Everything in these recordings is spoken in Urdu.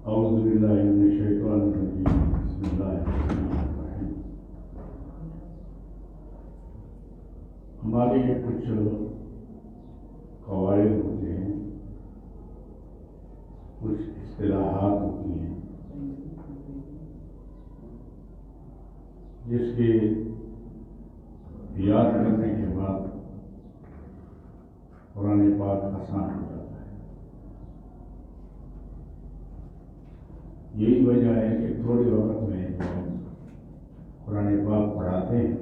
اعوذ باللہ من الشیطان الرجیم بسم اللہ الرحمن الرحیم. ہمارے کچھ قواعد ہوتے ہیں، کچھ اصطلاحات ہوتی ہیں جس کے یاد کرنے کے بعد قرآن پاک آسان ہو جاتا ہے. یہی وجہ ہے کہ تھوڑے وقت میں قرآن پاک پڑھاتے ہیں،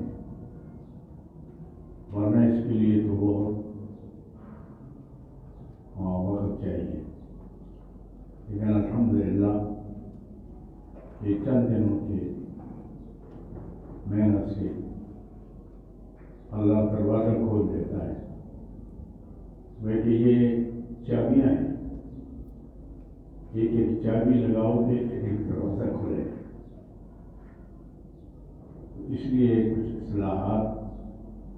ورنہ اس کے لیے تو بہت وقت چاہیے. لیکن الحمدللہ یہ چند دنوں کے محنت سے اللہ دروازہ کھول دیتا ہے. بیٹے یہ چابیاں ہیں، ایک ایک چابی لگاؤ گے ایک دروازہ کھلے گا. اس لیے کچھ اصلاحات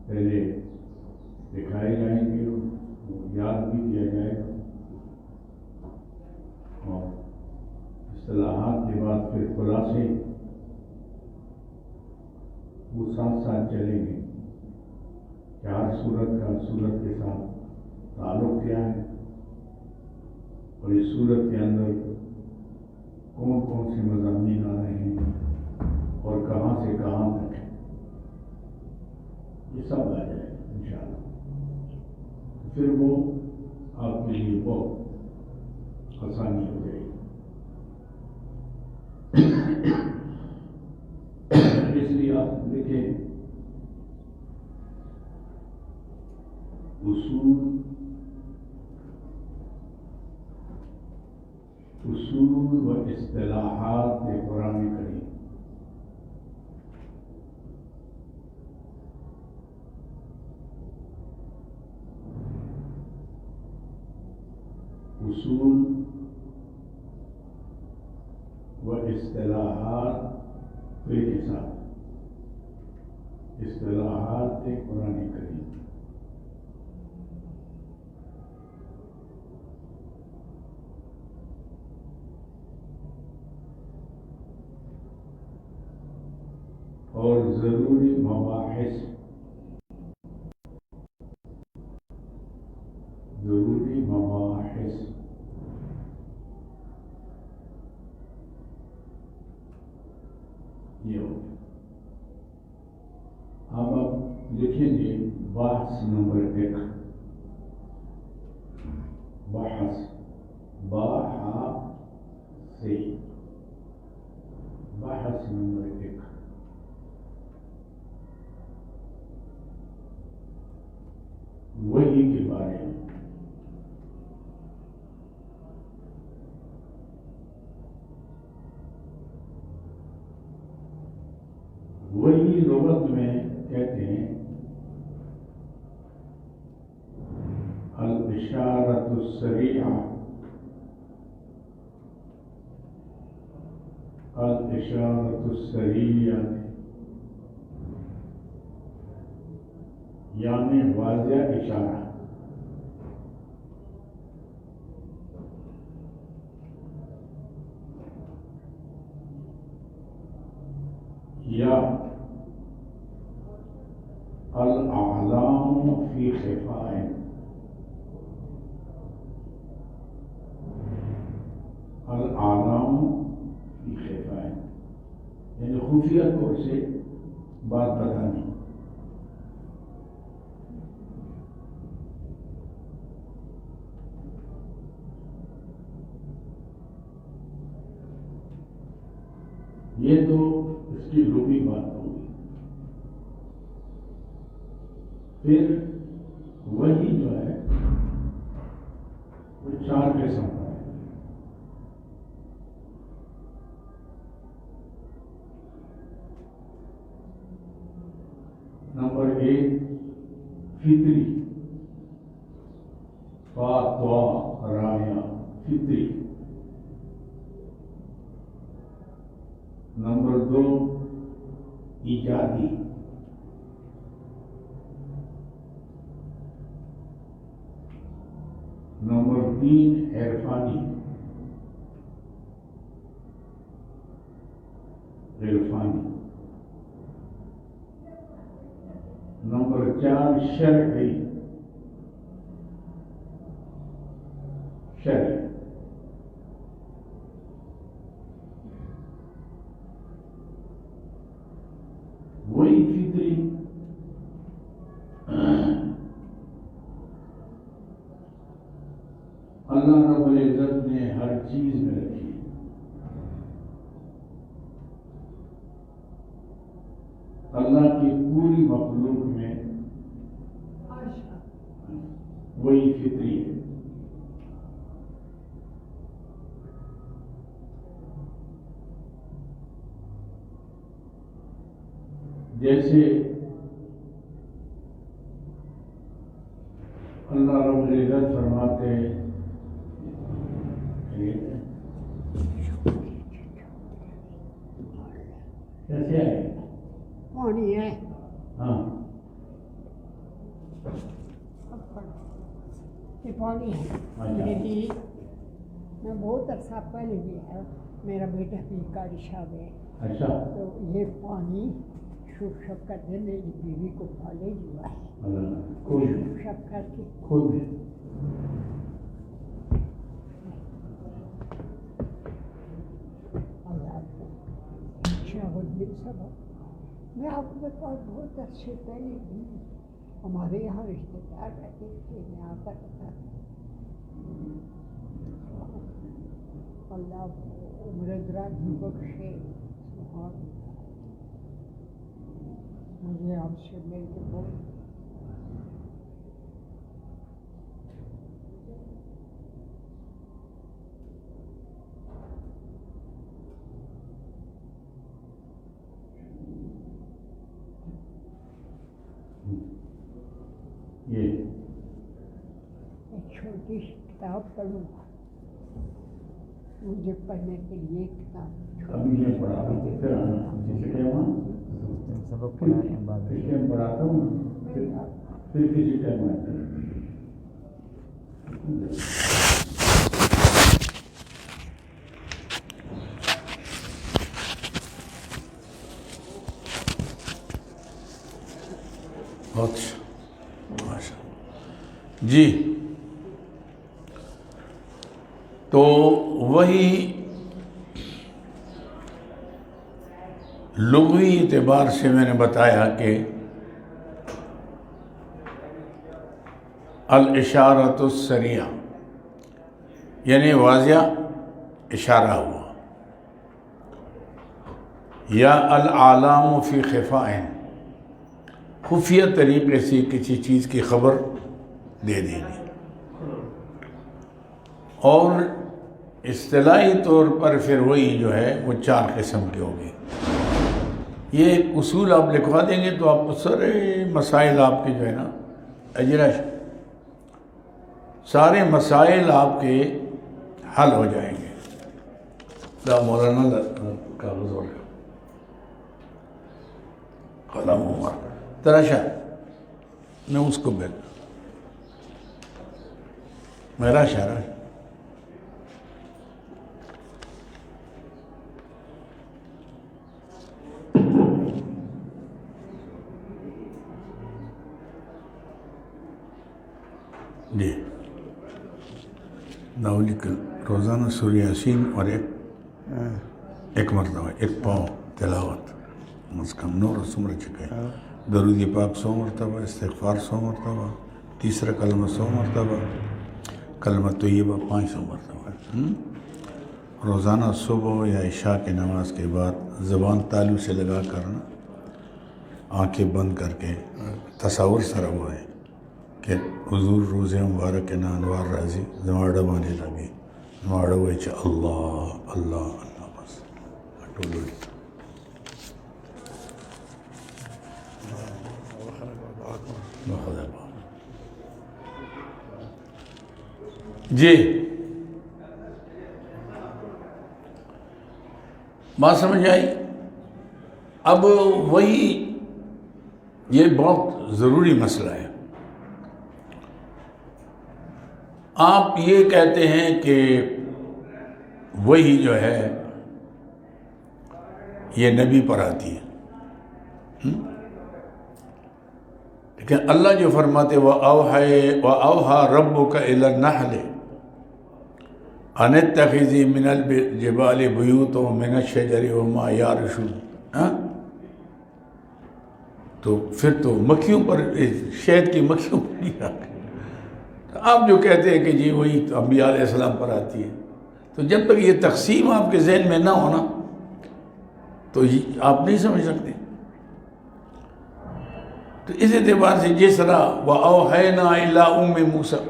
پہلے دکھائے جائیں گے، یاد بھی کیا جائے گا، اور اصلاحات کے بعد پھر خلاصے وہ ساتھ ساتھ چلیں گے کہ ہر صورت کا صورت کے ساتھ تعلق کیا ہے، اور اس صورت کے اندر کون کون سے مضامین آ رہے ہیں اور کہاں سے کہاں تک ہے، یہ سب آ جائے گا انشاءاللہ. پھر وہ آپ کے لیے بہت آسانی ہو جائے گی. اس لیے آپ دیکھیں اصول و اصطلاحات قرآن کریم اصول و اصطلاحات کے ساتھ اصطلاحات قرآن کریم اور ضروری مباحث یہ ہو. اب آپ لکھیں گے بحث نمبر 1، بحث بحث نمبر 1، وحی کے بارے میں. وحی لغت میں کہتے ہیں الاشارۃ السریعہ، الاشارۃ السریعہ یعنی واضح اشارہ. یا الاعلام فی خفاء، الاعلام فی خفاء یعنی خفیہ طور سے بات بتانی. یہ تو اس کی لغوی بات ہوگی. پھر وہی جو ہے وہ 4 قسم کا ہے. نمبر 1 فطری، رایا فطری. Number 2 ایجادی، number 3 Irfani, Irfani. Number 4 شرعی. شرع وہی فطری اللہ رب العزت نے ہر چیز میں رکھی. اللہ کی پوری مخلوق میں وہی فطری ہے. جیسے اللہ رب العزت فرماتے ہیں کیسے آئے پانی ہے. ہاں یہ پانی ہے میرے لیے. میں بہت عرصہ پہلے گیا ہے. میرا بیٹا بھی قاری ہے. اچھا تو یہ پانی شوق شفقت ہے میری بیوی کو پالے ہوا ہے. خود شوق شفقت کی خود اللہ کو شاہد بن سبب. میں آپ کو بتاؤں بہت عرصے پہلے بھی ہمارے یہاں رشتے دار رہتے تھے. میں آتا رہتا تھا. اللہ عمر دراز بھی بخشے. مجھے آپ سے مل کے بہت یہ ایک چھوٹی سی کتاب پڑھوں گا. مجھے پڑھنے کے لیے کتاب ابھی یہ پڑھا رہا ہوں پھر جیسے کہ وہاں سبق پڑھانے کے بعد اس ٹائم پڑھاتا ہوں پھر کسی ٹائم آتا ہے. بہت جی. تو وہی لغوی اعتبار سے میں نے بتایا کہ الاشارۃ السریعہ یعنی واضح اشارہ ہوا، یا العالم فی خفاء خفیہ طریقے سے کسی چیز کی خبر دے دینا. اور اصطلاحی طور پر پھر وہی جو ہے وہ 4 قسم کی ہوگی. یہ ایک اصول آپ لکھوا دیں گے تو آپ سارے مسائل آپ کے جو ہے نا اجرا سارے مسائل آپ کے حل ہو جائیں گے. مولانا کاغذ اور قلم عمر تراشا میں اس کو بیٹھ میرا اشارہ جی. ناولکل روزانہ سورہ یاسین اور ایک مرتبہ ایک پاؤں تلاوت از کم نور سمر چکے. درود پاک 100 مرتبہ، استغفار 100 مرتبہ، تیسرا کلمہ 100 مرتبہ، کلمہ طیبہ 500 مرتبہ. روزانہ صبح یا عشاء کی نماز کے بعد زبان تالو سے لگا کرنا، آنکھیں بند کر کے تصور سر ہوا ہے کہ حضور روز مبارک کے انوار راضی زماڑا بانے لگے زماڑا ہوئے چا اللہ اللہ اللہ بس اٹولو جی. بات سمجھ آئی؟ اب وہی یہ بہت ضروری مسئلہ ہے. آپ یہ کہتے ہیں کہ وہی جو ہے یہ نبی پر آتی ہے. لیکن اللہ جو فرماتے وَأَوْحَى رَبُّكَ إِلَى النَّحْلِ أَنِ اتَّخِذِي مِنَ الْجِبَالِ بُيُوتًا وَمِنَ الشَّجَرِ وَمَا يَعْرِشُونَ. تو پھر تو مکھیوں پر، شہد کی مکھیوں پر نہیں آتی. آپ جو کہتے ہیں کہ جی وہی انبیاء علیہ السلام پر آتی ہے، تو جب تک یہ تقسیم آپ کے ذہن میں نہ ہونا تو آپ نہیں سمجھ سکتے. تو اس اعتبار سے جس طرح وَأَوْحَيْنَا إِلَىٰ أُمِّ مُوسَىٰ،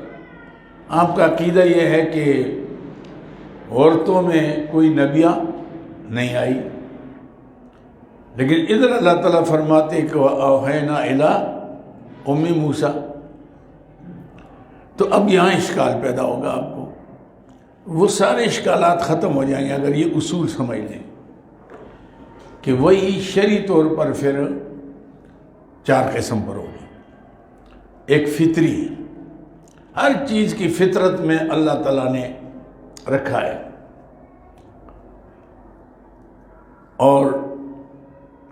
آپ کا عقیدہ یہ ہے کہ عورتوں میں کوئی نبیہ نہیں آئی، لیکن ادھر اللہ تعالیٰ فرماتے کہ وَأَوْحَيْنَا إِلَىٰ أُمِّ مُوسَىٰ. تو اب یہاں اشکال پیدا ہوگا آپ کو. وہ سارے اشکالات ختم ہو جائیں گے اگر یہ اصول سمجھ لیں کہ وہی شرعی طور پر پھر 4 قسم پر ہوگی. ایک فطری، ہر چیز کی فطرت میں اللہ تعالیٰ نے رکھا ہے، اور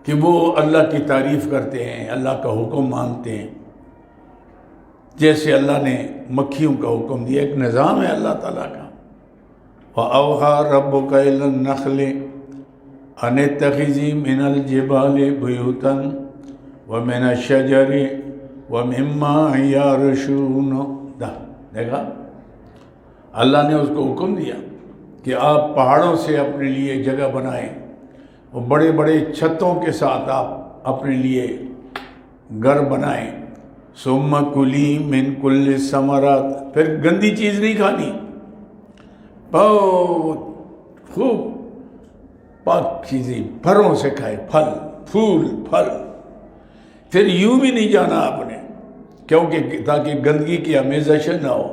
کہ وہ اللہ کی تعریف کرتے ہیں، اللہ کا حکم مانتے ہیں. جیسے اللہ نے مکھیوں کا حکم دیا، ایک نظام ہے اللہ تعالیٰ کا. وَأَوْحَى رَبُّكَ إِلَى النَّخْلِ أَنِ اتَّخِذِي مِنَ الْجِبَالِ بُيُوتًا وَمِنَ الشَّجَرِ وَمِمَّا يَعْرِشُونَ. دیکھا، اللہ نے اس کو حکم دیا کہ آپ پہاڑوں سے اپنے لیے جگہ بنائیں، وہ بڑے بڑے چھتوں کے ساتھ آپ اپنے لیے گھر بنائیں. ثُمَّ كُلِي مِن كُلِّ الثَّمَرَاتِ، پھر گندی چیز نہیں کھانی، بہت خوب پاک چیزیں پھلوں سے کھائے، پھل پھول پھل. پھر یوں بھی نہیں جانا آپ نے، کیونکہ تاکہ گندگی کی آمیزش نہ ہو.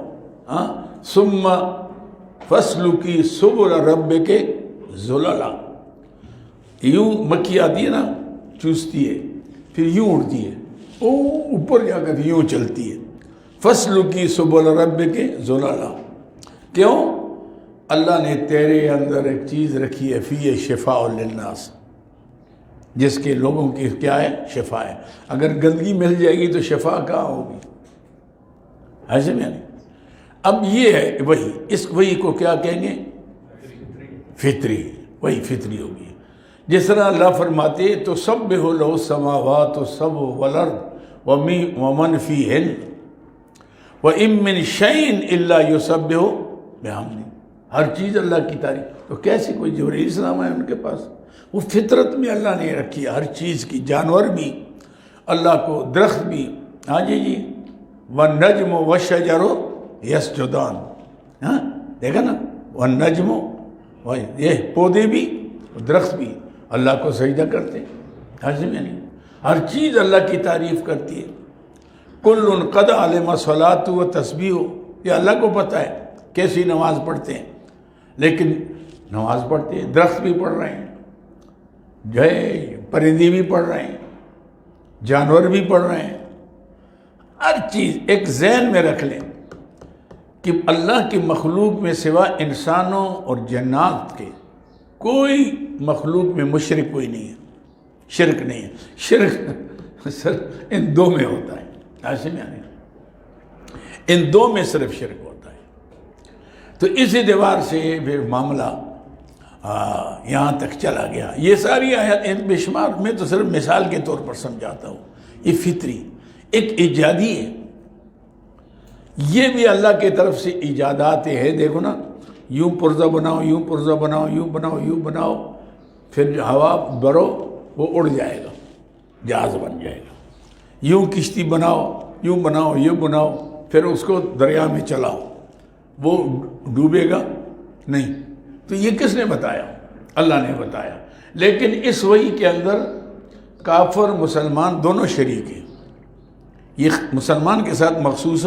ثُمَّ فَاسْلُكِي سُبُلَ رَبِّكِ ذُلَلًا. یوں مکھی آتی ہے نا، چوستی ہے، پھر یوں اڑتی ہے، اوپر جا کر یوں چلتی ہے. فَاسْلُكِي سُبُلَ رَبِّكِ ذُلَلًا. کیوں؟ اللہ نے تیرے اندر ایک چیز رکھی ہے، فِيهِ شِفَاءٌ لِلنَّاسِ، جس کے لوگوں کی کیا ہے؟ شفا ہے. اگر گندگی مل جائے گی تو شفا کہاں ہوگی؟ ایسے میں نہیں. اب یہ ہے وہی، اس وہی کو کیا کہیں گے؟ فطری. وہی فطری ہوگی. جس طرح اللہ فرماتے تُسَبِّحُ لَهُ السَّمَاوَاتُ السَّبْعُ وَالْأَرْضُ وَمَنْ فِيهِنَّ وَإِن مِّن شَيْءٍ إِلَّا يُسَبِّحُ بِحَمْدِهِ. ہر چیز اللہ کی تعریف. تو کیسے کوئی جبرائیل السلام ہے ان کے پاس؟ وہ فطرت میں اللہ نے رکھی ہے ہر چیز کی، جانور بھی اللہ کو، درخت بھی. ہاں جی وَالنَّجْمُ وَالشَّجَرُ يَسْجُدَانِ. ہاں دیکھا نا، وَالنَّجْمُ، یہ پودے بھی درخت بھی اللہ کو سجدہ کرتے ہیں. حاضر میں نہیں، ہر چیز اللہ کی تعریف کرتی ہے. كُلٌّ قَدْ عَلِمَ صَلَاتُ وَتَسْبِيحُ. یہ اللہ کو پتہ ہے کیسی نماز پڑھتے ہیں، لیکن نماز پڑھتے ہیں، درخت بھی پڑھ رہے ہیں، پرندے بھی پڑھ رہے ہیں، جانور بھی پڑھ رہے ہیں. ہر چیز ایک ذہن میں رکھ لیں کہ اللہ کی مخلوق میں سوا انسانوں اور جنات کے کوئی مخلوق میں مشرک کوئی نہیں ہے، شرک نہیں ہے. شرک ان دو میں ہوتا ہے، ایسے میں نہیں، ان دو میں صرف شرک ہوتا ہے. تو اس اعتبار سے پھر معاملہ یہاں تک چلا گیا. یہ ساری آیات بے شمار، میں تو صرف مثال کے طور پر سمجھاتا ہوں. یہ فطری ایک ایجادی ہے، یہ بھی اللہ کی طرف سے ایجادات ہیں. دیکھو نا، یوں پرزہ بناؤ، یوں پرزہ بناؤ، یوں بناؤ، یوں بناؤ، پھر ہوا بھرو وہ اڑ جائے گا، جہاز بن جائے گا. یوں کشتی بناؤ، یوں بناؤ، یوں بناؤ، پھر اس کو دریا میں چلاؤ، وہ ڈوبے گا نہیں. تو یہ کس نے بتایا؟ اللہ نے بتایا. لیکن اس وحی کے اندر کافر مسلمان دونوں شریک ہیں. یہ مسلمان کے ساتھ مخصوص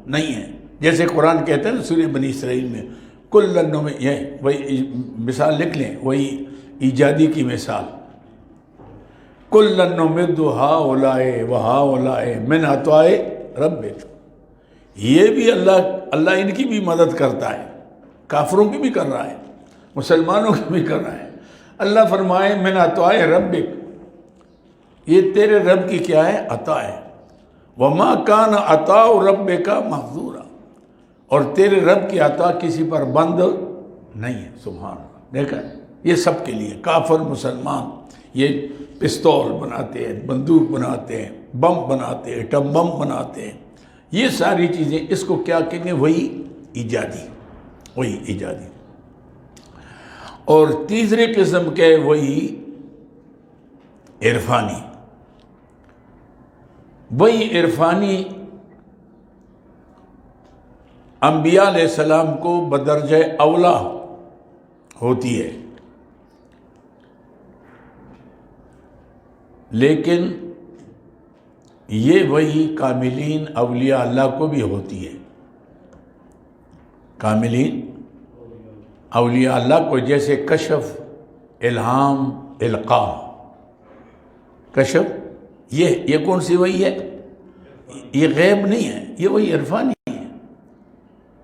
نہیں ہے. جیسے قرآن کہتے ہیں نا سورہ بنی اسرائیل میں، کُلًّا میں، یہ وہی مثال لکھ لیں، وہی ایجادی کی مثال. کُلًّا نُمِدُّ ہَؤُلَاءِ وَہَؤُلَاءِ مِنْ عَطَاءِ رَبِّكَ. یہ بھی اللہ ان کی بھی مدد کرتا ہے، کافروں کی بھی کر رہا ہے، مسلمانوں کی بھی کر رہا ہے. اللہ فرمائے من عطاء ربک، یہ تیرے رب کی کیا ہے؟ عطا ہے۔ وما کان عطاء ربک محظورا، اور تیرے رب کی عطا کسی پر بند نہیں ہے۔ سبحان اللہ، دیکھا یہ سب کے لیے، کافر مسلمان یہ پستول بناتے ہیں، بندوق بناتے ہیں، بم بناتے ہیں، ایٹم بم بناتے ہیں، یہ ساری چیزیں اس کو کیا کہیں گے؟ وہی ایجادی، وہی ایجادی۔ اور تیسری قسم کے وہی عرفانی، وہی عرفانی انبیاء علیہ السلام کو بدرجہ اولا ہوتی ہے، لیکن یہ وہی کاملین اولیاء اللہ کو بھی ہوتی ہے۔ کاملین اولیاء اللہ کو جیسے کشف، الہام، القاء، کشف یہ کون سی وہی ہے؟ یہ غیب نہیں ہے، یہ وہی عرفانی ہے،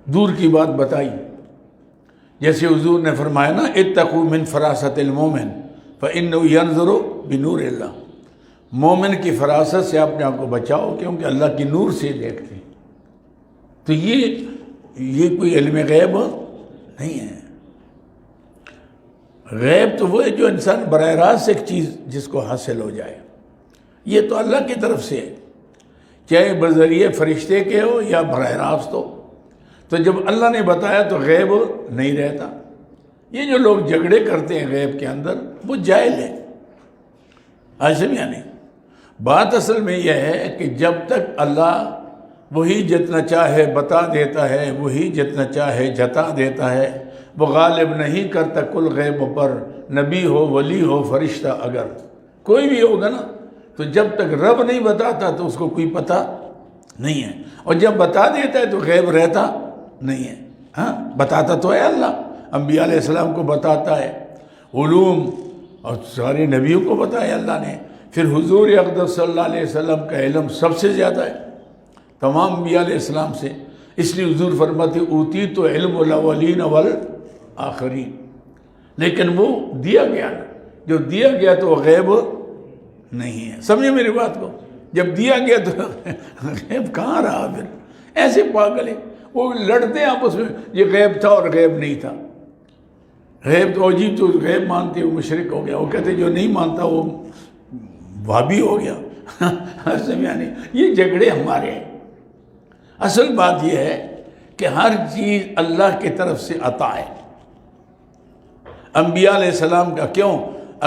دور کی بات بتائی۔ جیسے حضور نے فرمایا نا اتقوا من فراست المومن فإنه ينظر بنور اللہ، مومن کی فراست سے اپنے آپ کو بچاؤ کیونکہ اللہ کی نور سے دیکھتے ہیں۔ تو یہ کوئی علم غیب نہیں ہے۔ غیب تو وہ ہے جو انسان براہ راست ایک چیز جس کو حاصل ہو جائے، یہ تو اللہ کی طرف سے ہے، چاہے بذریعہ فرشتے کے ہو یا براہ راست ہو۔ تو جب اللہ نے بتایا تو غیب نہیں رہتا۔ یہ جو لوگ جھگڑے کرتے ہیں غیب کے اندر، وہ جاہل ہیں۔ سمجھا نہیں؟ بات اصل میں یہ ہے کہ جب تک اللہ وہی جتنا چاہے بتا دیتا ہے، وہی جتنا چاہے جتا دیتا ہے، وہ غالب نہیں کرتا کل غیب پر، نبی ہو، ولی ہو، فرشتہ، اگر کوئی بھی ہوگا نا، تو جب تک رب نہیں بتاتا تو اس کو کوئی پتہ نہیں ہے، اور جب بتا دیتا ہے تو غیب رہتا نہیں ہے۔ ہاں بتاتا تو ہے اللہ، انبیاء علیہ السلام کو بتاتا ہے، علوم اور سارے نبیوں کو بتایا اللہ نے۔ پھر حضور اقدس صلی اللہ علیہ وسلم کا علم سب سے زیادہ ہے تمام انبیاء علیہ السلام سے، اس لیے حضور فرماتے اوتیت علم الاولین والآخرین، لیکن وہ دیا گیا نا، جو دیا گیا تو وہ غیب نہیں ہے۔ سمجھے میری بات کو؟ جب دیا گیا تو غیب کہاں رہا؟ پھر ایسے پاگل ہیں، وہ لڑتے ہیں آپس میں، یہ غیب تھا اور غیب نہیں تھا۔ غیب تو عجیب، تو غیب مانتے وہ مشرک ہو گیا، وہ کہتے جو نہیں مانتا وہ وہابی ہو گیا۔ یعنی یہ جھگڑے ہمارے ہیں۔ اصل بات یہ ہے کہ ہر چیز اللہ کی طرف سے عطا ہے۔ انبیاء علیہ السلام کا کیوں؟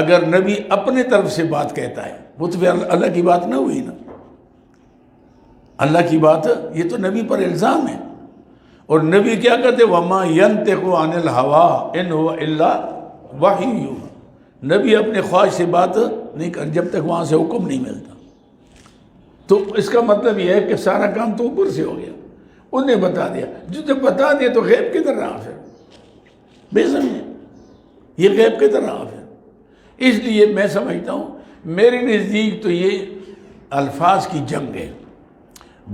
اگر نبی اپنے طرف سے بات کہتا ہے وہ تو پھر اللہ کی بات نہ ہوئی نا، اللہ کی بات، یہ تو نبی پر الزام ہے۔ اور نبی کیا کہتے؟ وَمَا يَنْتِقُ عَنِ الْهَوَىٰ إِنْ هُوَ إِلَّا وَحْيٌ يُوحَىٰ، نبی اپنے خواہش سے بات نہیں کر جب تک وہاں سے حکم نہیں ملتا۔ تو اس کا مطلب یہ ہے کہ سارا کام تو اوپر سے ہو گیا، انہیں بتا دیا، جو جب بتا دیا تو غیب کدھر رہا پھر؟ بے سمجھے، یہ غیب کدھر رہا پھر؟ اس لیے میں سمجھتا ہوں میرے نزدیک تو یہ الفاظ کی جنگ ہے،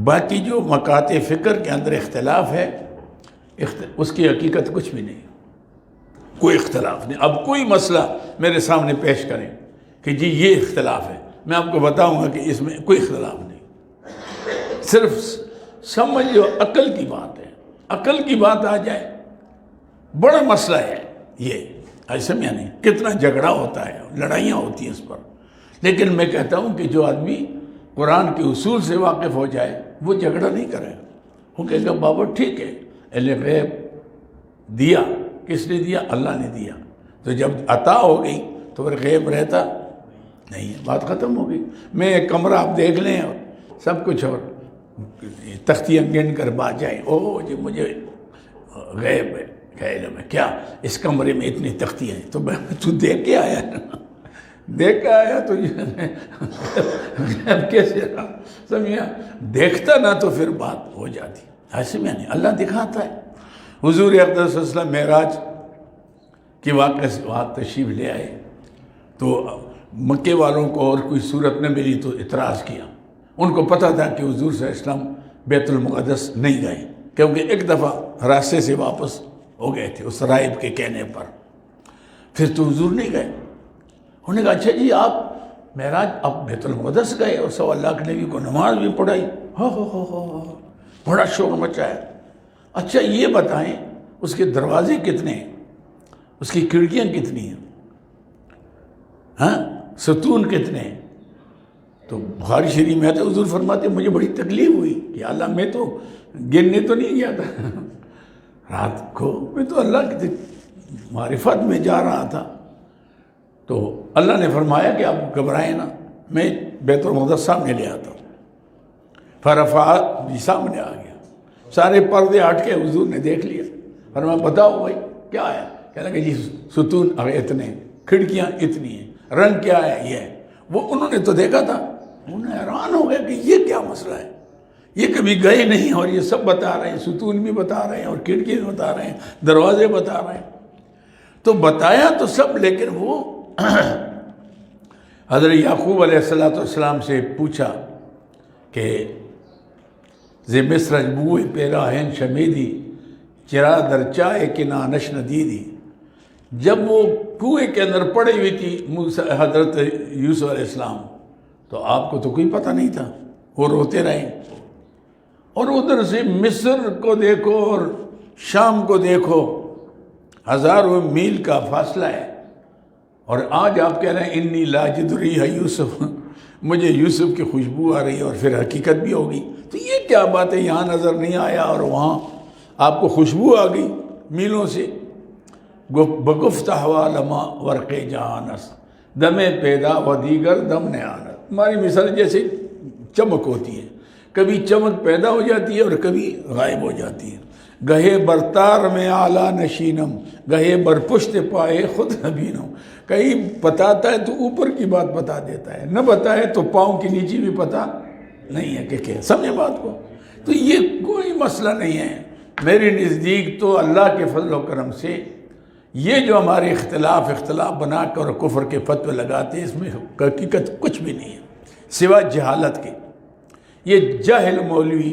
باقی جو مکاتب فکر کے اندر اختلاف ہے اس کی حقیقت کچھ بھی نہیں، کوئی اختلاف نہیں۔ اب کوئی مسئلہ میرے سامنے پیش کریں کہ جی یہ اختلاف ہے، میں آپ کو بتاؤں گا کہ اس میں کوئی اختلاف نہیں، صرف سمجھ جو عقل کی بات ہے، عقل کی بات آ جائے، بڑا مسئلہ ہے یہ، ایسا میں نہیں کتنا جھگڑا ہوتا ہے، لڑائیاں ہوتی ہیں اس پر، لیکن میں کہتا ہوں کہ جو آدمی قرآن کے اصول سے واقف ہو جائے وہ جھگڑا نہیں کرے، وہ کہے گا بابا ٹھیک ہے، علم غیب دیا، کس نے دیا؟ اللہ نے دیا، تو جب عطا ہو گئی تو پھر غیب رہتا نہیں ہے، بات ختم ہو گئی۔ میں ایک کمرہ آپ دیکھ لیں اور سب کچھ، اور تختیاں گن کر بات جائیں، اوہ جی مجھے غیب ہے، علم ہے، کیا اس کمرے میں اتنی تختیاں ہیں؟ تو دیکھ کے آیا نا، دیکھ کے آیا تو غیب کیسے رہا؟ سمجھا؟ دیکھتا نہ تو پھر بات ہو جاتی، ایسے میں نہیں، اللہ دکھاتا ہے۔ حضور اقدس صلی اللہ علیہ وسلم معراج کے واقعے سے وہاں تشریف لے آئے تو مکے والوں کو اور کوئی صورت نہ ملی تو اعتراض کیا، ان کو پتہ تھا کہ حضور صلی اللہ علیہ وسلم بیت المقدس نہیں گئے، کیونکہ ایک دفعہ راستے سے واپس ہو گئے تھے اس راہب کے کہنے پر، پھر تو حضور نہیں گئے، انہوں نے کہا اچھا جی آپ معراج اب بیت المقدس گئے اور سوا لاکھ نبی کو نماز بھی پڑھائی، ہو بڑا شوق مچا ہے۔ اچھا یہ بتائیں اس کے دروازے کتنے ہیں، اس کی کھڑکیاں کتنی ہیں، ہاں ستون کتنے ہیں؟ تو بخاری شریف میں آتا ہے حضور فرماتے مجھے بڑی تکلیف ہوئی کہ اللہ میں تو گننے تو نہیں گیا تھا رات کو، میں تو اللہ کی معرفت میں جا رہا تھا۔ تو اللہ نے فرمایا کہ آپ گھبرائیں نا، میں بیت المقدس سامنے لے آتا ہوں۔ فرفعت بھی سامنے آ گیا، سارے پردے ہٹ کے حضور نے دیکھ لیا۔ فرمایا بتاؤ بھائی کیا ہے؟ کہنے لگا جی ستون اتنے، کھڑکیاں اتنی ہیں، رنگ کیا ہے یہ ہے۔ وہ انہوں نے تو دیکھا تھا، انہیں حیران ہو گیا کہ یہ کیا مسئلہ ہے، یہ کبھی گئے نہیں اور یہ سب بتا رہے ہیں، ستون بھی بتا رہے ہیں اور کھڑکی بھی بتا رہے ہیں، دروازے بتا رہے ہیں۔ تو بتایا تو سب، لیکن وہ حضرت یعقوب علیہ السلام سے پوچھا کہ ز مصر بوئے پیراہن شمیدی چرا در چائے کہ نانش ندیدی۔ جب وہ کنویں کے اندر پڑی ہوئی تھی حضرت یوسف علیہ السلام، تو آپ کو تو کوئی پتہ نہیں تھا، وہ روتے رہے۔ اور ادھر سے مصر کو دیکھو اور شام کو دیکھو، ہزاروں میل کا فاصلہ ہے، اور آج آپ کہہ رہے ہیں انی لاجد ریح یوسف، مجھے یوسف کی خوشبو آ رہی ہے، اور پھر حقیقت بھی ہوگی۔ تو یہ کیا بات ہے، یہاں نظر نہیں آیا اور وہاں آپ کو خوشبو آ گئی میلوں سے۔ بگفت ہوا لما ورق جہانس دم پیدا و دیگر دم نیانت۔ ہماری مثال جیسے چمک ہوتی ہے، کبھی چمک پیدا ہو جاتی ہے اور کبھی غائب ہو جاتی ہے۔ گہے برتار میں اعلیٰ نشینم، گہے بر پشت پائے خود نبینم۔ کہیں بتاتا ہے تو اوپر کی بات بتا دیتا ہے، نہ بتائے تو پاؤں کی نیچے بھی پتہ نہیں ہے کہ کیا، سمجھے بات کو؟ تو یہ کوئی مسئلہ نہیں ہے میرے نزدیک۔ تو اللہ کے فضل و کرم سے یہ جو ہمارے اختلاف بنا کر اور کفر کے فتوے لگاتے ہیں، اس میں حقیقت کچھ بھی نہیں ہے سوا جہالت کے۔ یہ جاہل مولوی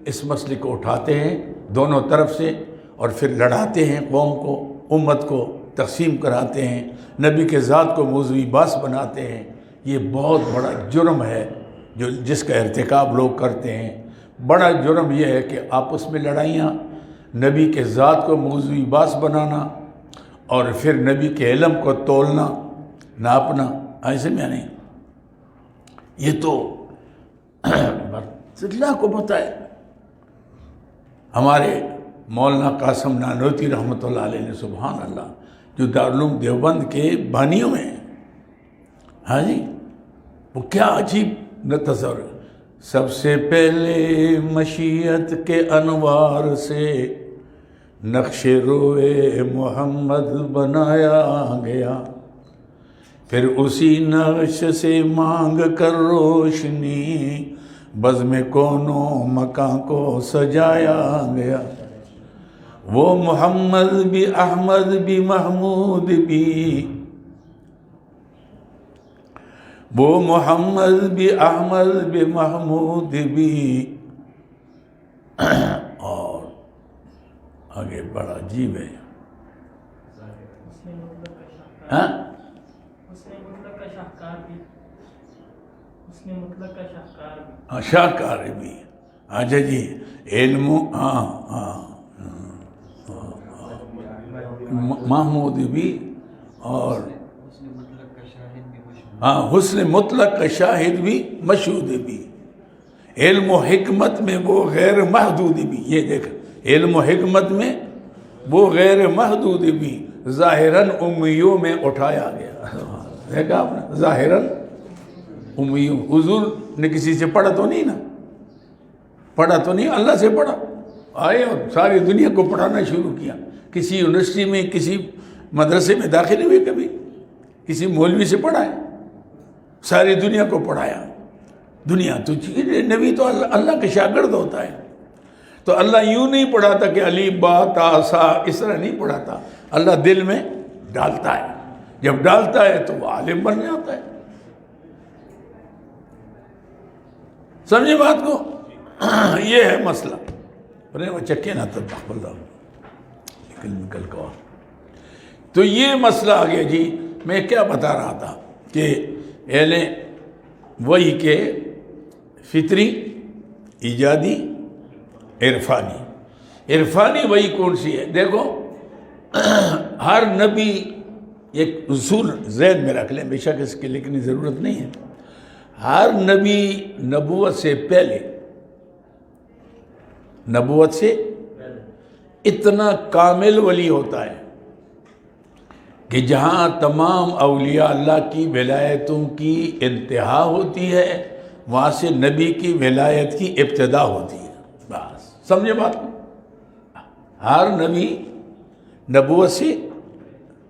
اس مسئلے کو اٹھاتے ہیں دونوں طرف سے، اور پھر لڑاتے ہیں قوم کو، امت کو تقسیم کراتے ہیں، نبی کے ذات کو موضوعی بحث بناتے ہیں۔ یہ بہت بڑا جرم ہے جس کا ارتکاب لوگ کرتے ہیں۔ بڑا جرم یہ ہے کہ آپس میں لڑائیاں، نبی کے ذات کو موضوعی بحث بنانا، اور پھر نبی کے علم کو تولنا، ناپنا، ایسے میں نہیں۔ یہ تو اللہ کو پتہ ہے۔ ہمارے مولانا قاسم نانوتوی رحمۃ اللہ علیہ نے، سبحان اللہ، جو دارالعلوم دیوبند کے بانیوں میں ہیں، ہاں جی، وہ کیا عجیب تصور۔ سب سے پہلے مشیت کے انوار سے نقش روئے محمد بنایا گیا، پھر اسی نقش سے مانگ کر روشنی بزم کونوں مکان کو سجایا گیا۔ وہ محمد بھی احمد بھی محمود بھی، وہ محمد بھی احمد بھی محمود بھی، اور آگے بڑا عجیب ہے۔ ہاں شاہکار بھی، اچھا جی، علم، محمود بھی، اور حسن مطلق کا شاہد بھی، مشہود بھی، علم و حکمت میں وہ غیر محدود بھی۔ یہ دیکھ، علم و حکمت میں وہ غیر محدود بھی، ظاہراً امیوں میں اٹھایا گیا۔ دیکھا آپ نے، ظاہراً امیوں، حضور نے کسی سے پڑھا تو نہیں نا، پڑھا تو نہیں، اللہ سے پڑھا، آئے اور ساری دنیا کو پڑھانا شروع کیا۔ کسی یونیورسٹی میں، کسی مدرسے میں داخل ہوئے، کبھی کسی مولوی سے پڑھا ہے؟ ساری دنیا کو پڑھایا۔ دنیا تو نبی تو اللہ کا شاگرد ہوتا ہے، تو اللہ یوں نہیں پڑھاتا کہ علی با تا سا، اس طرح نہیں پڑھاتا۔ اللہ دل میں ڈالتا ہے، جب ڈالتا ہے تو وہ عالم بن جاتا ہے۔ سمجھے بات کو؟ یہ ہے مسئلہ۔ وہ چکے نہ تب نکل کو۔ تو یہ مسئلہ آ گیا جی۔ میں کیا بتا رہا تھا کہ اہل وحی کے فطری، ایجادی، عرفانی وحی کون سی ہے؟ دیکھو ہر نبی ایک اصول ذہن میں رکھ لیں، بے شک اس کے لکھنے کی ضرورت نہیں ہے. ہر نبی نبوت سے پہلے اتنا کامل ولی ہوتا ہے کہ جہاں تمام اولیاء اللہ کی ولایتوں کی انتہا ہوتی ہے وہاں سے نبی کی ولایت کی ابتدا ہوتی ہے. بس سمجھے بات کو؟ ہر نبی نبوت سے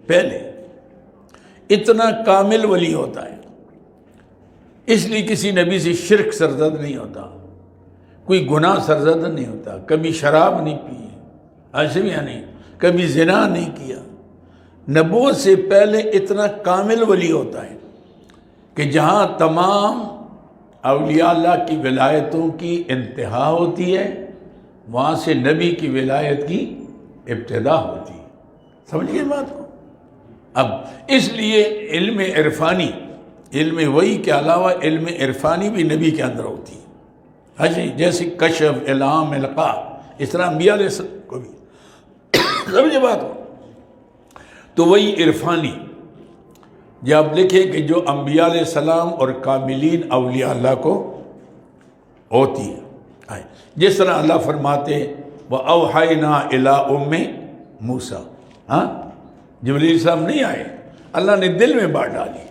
پہلے اتنا کامل ولی ہوتا ہے، اس لیے کسی نبی سے شرک سرزد نہیں ہوتا، کوئی گناہ سرزد نہیں ہوتا، کبھی شراب نہیں پی، اشریا نہیں، کبھی زنا نہیں کیا. نبوت سے پہلے اتنا کامل ولی ہوتا ہے کہ جہاں تمام اولیاء اللہ کی ولایتوں کی انتہا ہوتی ہے وہاں سے نبی کی ولایت کی ابتدا ہوتی ہے. سمجھ گئے بات کو؟ اب اس لیے علم عرفانی، علم وحی کے علاوہ علم عرفانی بھی نبی کے اندر ہوتی ہے. جی جیسے کشف، الہام، القاء، اس طرح انبیاء علیہ السلام کو بھی. سمجھے بات کو؟ تو وہی عرفانی جب لکھے کہ جو انبیاء علیہ السلام اور کاملین اولیاء اللہ کو ہوتی ہے، جس طرح اللہ فرماتے وَأَوْحَيْنَا إِلَىٰ أُمِّ مُوسَىٰ. جبریل صاحب نہیں آئے، اللہ نے دل میں بات ڈالی.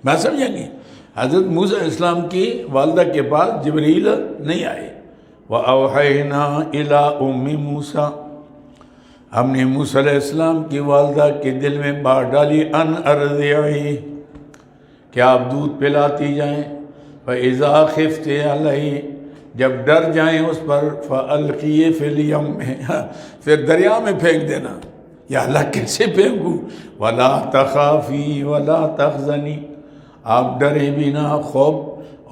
میں سمجھیں گے حضرت موسیٰ علیہ السلام کی والدہ کے پاس جبریل نہیں آئے. وَأَوْحَيْنَا إِلَىٰ أُمِّ مُوسَىٰ، ہم نے موسیٰ علیہ السلام کی والدہ کے دل میں بات ڈالی ان ارضعی، کہ آپ دودھ پلاتی جائیں. فَإِذَا خِفْتِ عَلَيْهِ، جب ڈر جائیں اس پر، فَأَلْقِيهِ فِي الْيَمِّ، پھر دریا میں پھینک دینا. یا اللہ کیسے پھینکوں؟ وَلَا تَخَافِي وَلَا تَحْزَنِي، آپ ڈریں بھی نہ، خوف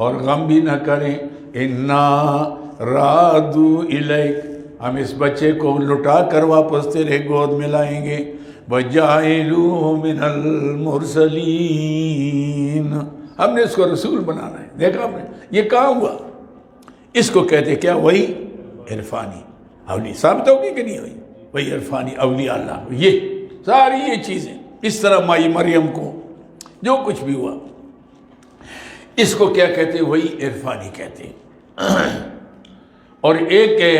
اور غم بھی نہ کریں. إِنَّا رَادُوا إِلَيْكَ، ہم اس بچے کو لٹا کر واپس تیرے گود میں لائیں گے. وَجَعِلُوهُ مِنَ الْمُرْسَلِينَ، ہم نے اس کو رسول بنانا ہے. دیکھا آپ نے یہ کہاں ہوا؟ اس کو کہتے کیا؟ وہی عرفانی اولی. ثابت ہوگی کہ نہیں ہوئی؟ وہی عرفانی اولیاء اللہ. یہ ساری یہ چیزیں، اس طرح مائی مریم کو جو کچھ بھی ہوا اس کو کیا کہتے ہیں؟ وہی عرفانی کہتے ہیں. اور ایک ہے،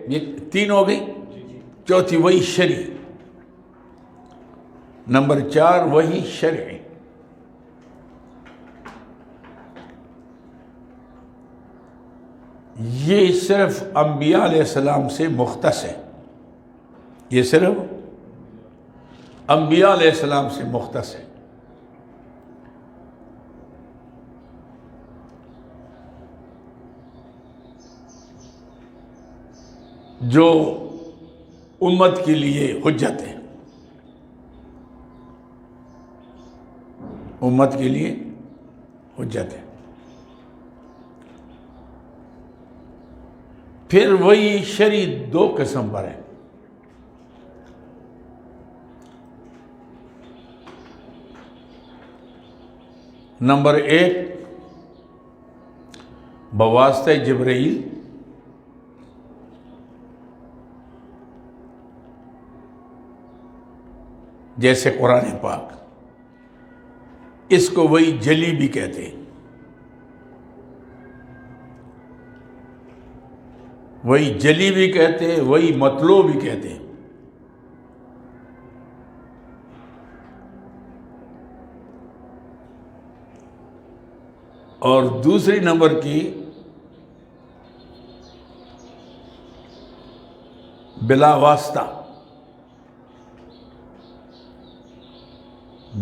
یہ تین ہو گئی. چوتھی وہی شرعی. نمبر 4 وہی شرعی. یہ صرف انبیاء علیہ السلام سے مختص ہے. یہ صرف انبیاء علیہ السلام سے مختص ہے. جو امت کے لیے حجت ہے، امت کے لیے حجت ہے. پھر وہی شرعی 2 قسم پر ہے. نمبر 1 بواسطہ جبرائیل، جیسے قرآن پاک، اس کو وہی جلی بھی کہتے ہیں، وہی جلی بھی کہتے ہیں، وہی مطلوع بھی کہتے ہیں. اور دوسری نمبر کی بلا واسطہ،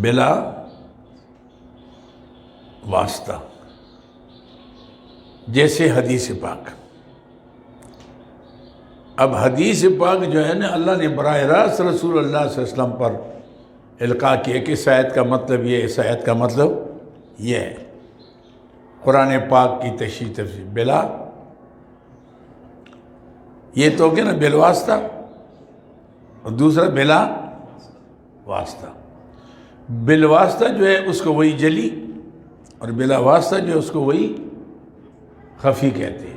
بلا واسطہ، جیسے حدیث پاک. اب حدیث پاک جو ہے نا، اللہ نے براہ راست رسول اللہ صلی اللہ علیہ وسلم پر القاء کیا کہ اس آیت کا مطلب یہ، اس آیت کا مطلب یہ ہے. قرآن پاک کی تشریح تفسیر بلا، یہ تو کہ نا بالواسطہ، اور دوسرا بلا واسطہ. بالواسطہ جو ہے اس کو وہی جلی اور بلا واسطہ جو ہے اس کو وہی خفی کہتے ہیں۔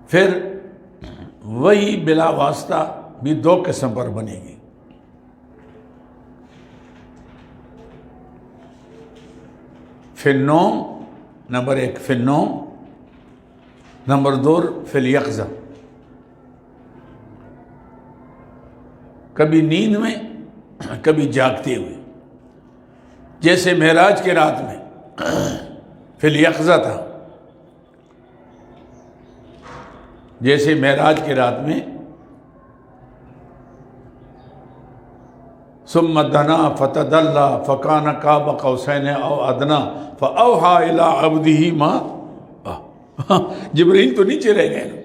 پھر وہی بلا واسطہ بھی دو قسم پر بنے گی۔ فی النوم نمبر 1 فی النوم، نمبر 2 فی الیقظہ، کبھی نیند میں کبھی جاگتے ہوئے۔ جیسے معراج کی رات میں فی الیقظہ تھا، جیسے معراج کی رات میں ثم دنا فتدلى فكان قاب قوسين او ادنى فاوحى الى عبده ما جبریل تو نیچے رہ گئے،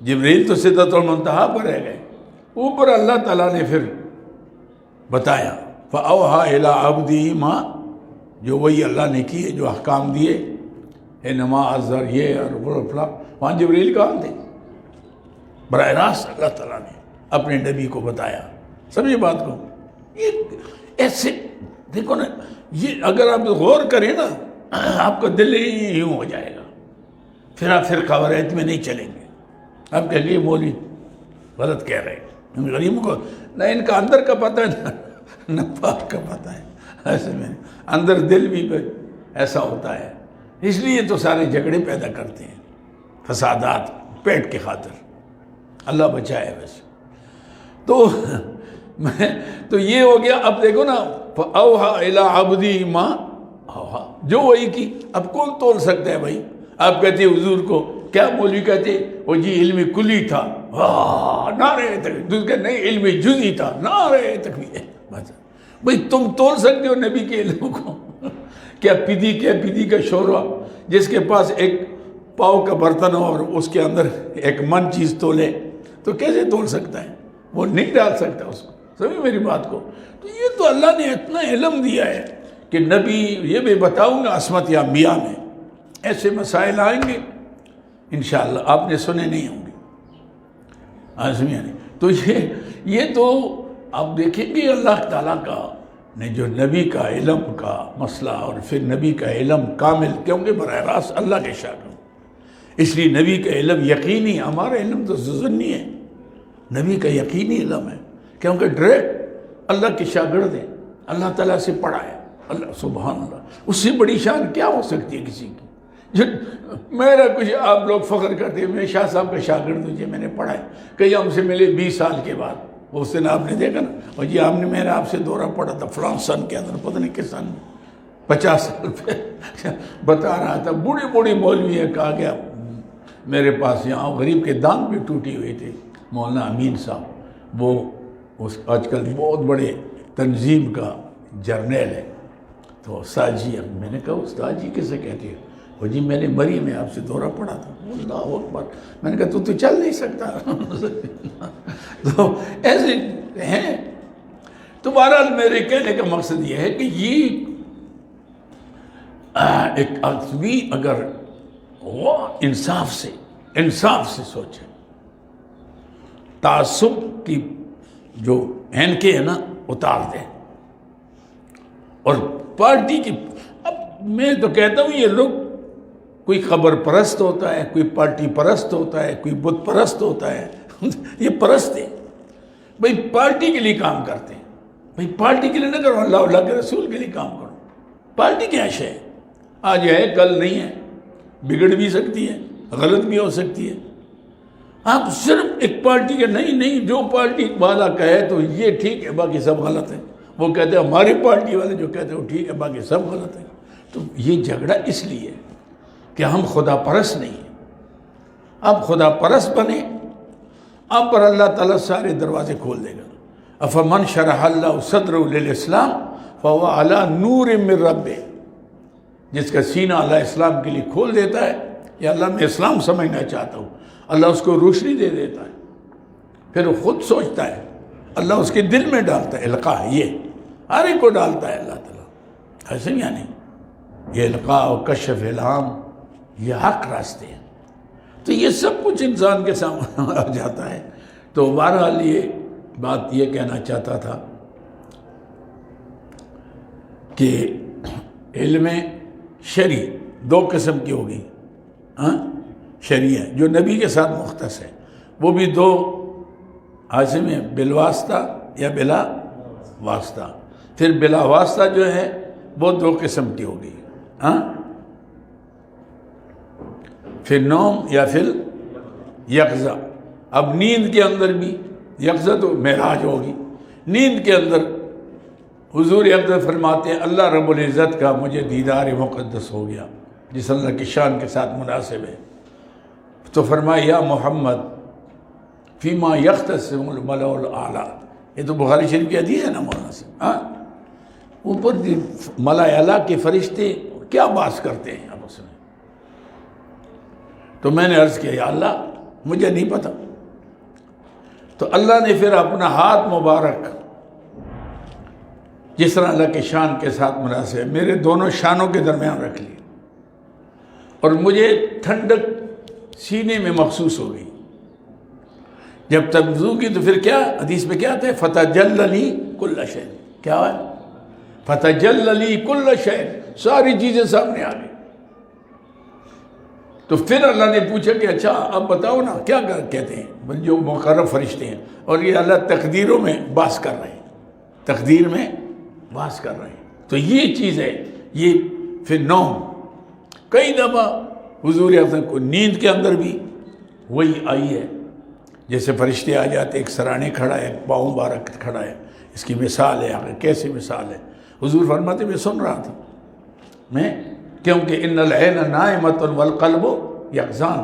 جبریل تو سدرۃ المنتہا پر رہ گئے، اوپر اللہ تعالیٰ نے پھر بتایا فاوحى الى عبده ما، جو وہی اللہ نے کیے، جو احکام دیے، نماز ازہر یہ اور فلاں، وہاں جبریل کہاں تھے؟ براہ راست اللہ تعالیٰ نے اپنے نبی کو بتایا۔ سمجھے بات کو؟ یہ ایسے دیکھو نا، یہ اگر آپ غور کریں نا آپ کا دل ہی یوں ہو جائے گا، پھر آپ فرقہ واریت میں نہیں چلیں گے۔ آپ کہہ لیے مولوی غلط کہہ رہے ہیں، غریبوں کو نہ ان کا اندر کا پتہ ہے نہ باہر کا پتہ ہے، ایسے میں اندر دل بھی ایسا ہوتا ہے، اس لیے تو سارے جھگڑے پیدا کرتے ہیں، فسادات پیٹ کی خاطر، اللہ بچائے۔ ویسے تو یہ ہو گیا۔ اب دیکھو نا فَأَوْحَى إِلَىٰ عَبْدِهِ مَا أَوْحَىٰ، جو وہی کی۔ اب کون تول سکتا ہے بھائی؟ آپ کہتے ہیں حضور کو کیا مولوی کہتے وہ جی علم کلی تھا، نعرہ تکبیر، دوسرے نہیں علم جزئی تھا، نعرہ تکبیر۔ بھائی تم تول سکتے ہو نبی کے علم کو؟ کیا پدی کا شوروا جس کے پاس ایک پاؤ کا برتن ہو اور اس کے اندر ایک من چیز تولے تو کیسے تول سکتا ہے؟ وہ نہیں ڈال سکتا اس کو۔ سمجھ میری بات کو؟ تو یہ تو اللہ نے اتنا علم دیا ہے کہ نبی، یہ بھی بتاؤں گا عصمت انبیاء میں ایسے مسائل آئیں گے انشاءاللہ، آپ نے سنے نہیں ہوں گے۔ تو یہ تو آپ دیکھیں گے اللہ تعالیٰ کا نے جو نبی کا علم کا مسئلہ، اور پھر نبی کا علم کامل، کیونکہ براہ راست اللہ کے شاگرد، اس لیے نبی کا علم یقینی، ہمارا علم تو ظنی ہے، نبی کا یقینی علم ہے، کیونکہ ڈائریکٹ اللہ کے شاگرد ہیں، اللہ تعالیٰ سے پڑھا ہے۔ اللہ سبحان اللہ، اس سے بڑی شان کیا ہو سکتی ہے کسی کی؟ میرا کچھ آپ لوگ فخر کرتے ہیں میں شاہ صاحب کا شاگرد ہوں، جی میں نے پڑھا ہے، کئی ہم سے ملے 20 سال کے بعد، اس دن آپ نے دیکھا نا، اور جی آپ نے میرا آپ سے دورہ پڑھا تھا فلاں سن کے اندر، پتہ نہیں کس سن میں، 50 سال پہ بتا رہا تھا، بوڑھی مولوی ہے، کہا گیا میرے پاس یہاں غریب کے دانت بھی ٹوٹی ہوئی تھی، مولانا امین صاحب، وہ آج کل بہت بڑے تنظیم کا جرنیل ہے، تو استاد جی، میں نے کہا استاد جی کیسے کہتے ہیں؟ وہ جی میں نے مری میں آپ سے دورہ پڑا تھا۔ اللہ اکبر، میں نے کہا تو چل نہیں سکتا۔ تو ایسے ہیں۔ تو بہرحال میرے کہنے کا مقصد یہ ہے کہ یہ ایک آدمی اگر وہ انصاف سے سوچے، تعصب کی جو اینکیں ہیں نا اتار دیں، اور پارٹی کی، اب میں تو کہتا ہوں یہ لوگ، کوئی خبر پرست ہوتا ہے، کوئی پارٹی پرست ہوتا ہے، کوئی بت پرست ہوتا ہے، یہ پرست ہے بھائی، پارٹی کے لیے کام کرتے ہیں بھائی، پارٹی کے لیے نہ کرو، اللہ کے رسول کے لیے کام کرو۔ پارٹی کیا شے ہے؟ آج ہے کل نہیں ہے، بگڑ بھی سکتی ہے، غلط بھی ہو سکتی ہے۔ آپ صرف ایک پارٹی کے نہیں، جو پارٹی والا کہے تو یہ ٹھیک ہے باقی سب غلط ہے، وہ کہتے ہیں ہماری پارٹی والے جو کہتے ہیں وہ ٹھیک ہے باقی سب غلط ہے۔ تو یہ جھگڑا اس لیے کہ ہم خدا پرست نہیں ہیں۔ آپ خدا پرست بنیں، آپ پر اللہ تعالیٰ سارے دروازے کھول دے گا۔ افمن شرح اللہ صدرہ للاسلام فهو علی نور من ربہ، جس کا سینہ اللہ اسلام کے لیے کھول دیتا ہے، یا اللہ میں اسلام سمجھنا چاہتا ہوں، اللہ اس کو روشنی دے دیتا ہے، پھر وہ خود سوچتا ہے، اللہ اس کے دل میں ڈالتا ہے، القاء ہے یہ ہر ایک کو ڈالتا ہے اللہ تعالیٰ، ایسے یا نہیں؟ یہ القاء و کشف الہام یہ حق راستے ہیں۔ تو یہ سب کچھ انسان کے سامنے آ جاتا ہے. تو بہرحال یہ بات یہ کہنا چاہتا تھا کہ علم شرعی دو قسم کی ہوگی. شرعی ہے جو نبی کے ساتھ مختص ہے، وہ بھی دو حاصل میں بالواسطہ یا بلا واسطہ. پھر بلا واسطہ جو ہے وہ دو قسم کی ہوگی، پھر نوم یا پھر یقظہ. اب نیند کے اندر بھی یقظہ تو معراج ہوگی. نیند کے اندر حضور اقدس فرماتے ہیں اللہ رب العزت کا مجھے دیدار مقدس ہو گیا، جس اللہ کی شان کے ساتھ مناسب ہے. تو فرمایا یا محمد فیما یختصم الملأ الاعلیٰ. یہ تو بخاری شریف کی حدیث ہے نا مولانا سے. اوپر ملائے اعلیٰ کے فرشتے کیا بات کرتے ہیں آپس میں؟ تو میں نے عرض کیا یا اللہ مجھے نہیں پتا. تو اللہ نے پھر اپنا ہاتھ مبارک جس طرح اللہ کے شان کے ساتھ مناسب ہے میرے دونوں شانوں کے درمیان رکھ لی، اور مجھے ٹھنڈک سینے میں محسوس ہو گئی. جب تبذو کی تو پھر کیا حدیث میں کیا آتا ہے؟ فتجلی لی کل شیء. کیا ہے؟ فتجلی لی کل شیء. ساری چیزیں سامنے آ گئی. تو پھر اللہ نے پوچھا کہ اچھا اب بتاؤ نا کیا کہتے ہیں جو مقرب فرشتے ہیں. اور یہ اللہ تقدیروں میں باس کر رہے ہیں، تقدیر میں باس کر رہے ہیں. تو یہ چیز ہے. یہ پھر نوم کئی دفعہ حضور اعظم کو نیند کے اندر بھی وہی آئی ہے. جیسے فرشتے آ جاتے، ایک سرانے کھڑا ہے، ایک پاؤں مبارک کھڑا ہے. اس کی مثال ہے آخر کیسے مثال ہے. حضور فرماتے میں سن رہا تھا میں، کیونکہ ان العین نائمۃ والقلب یقظان.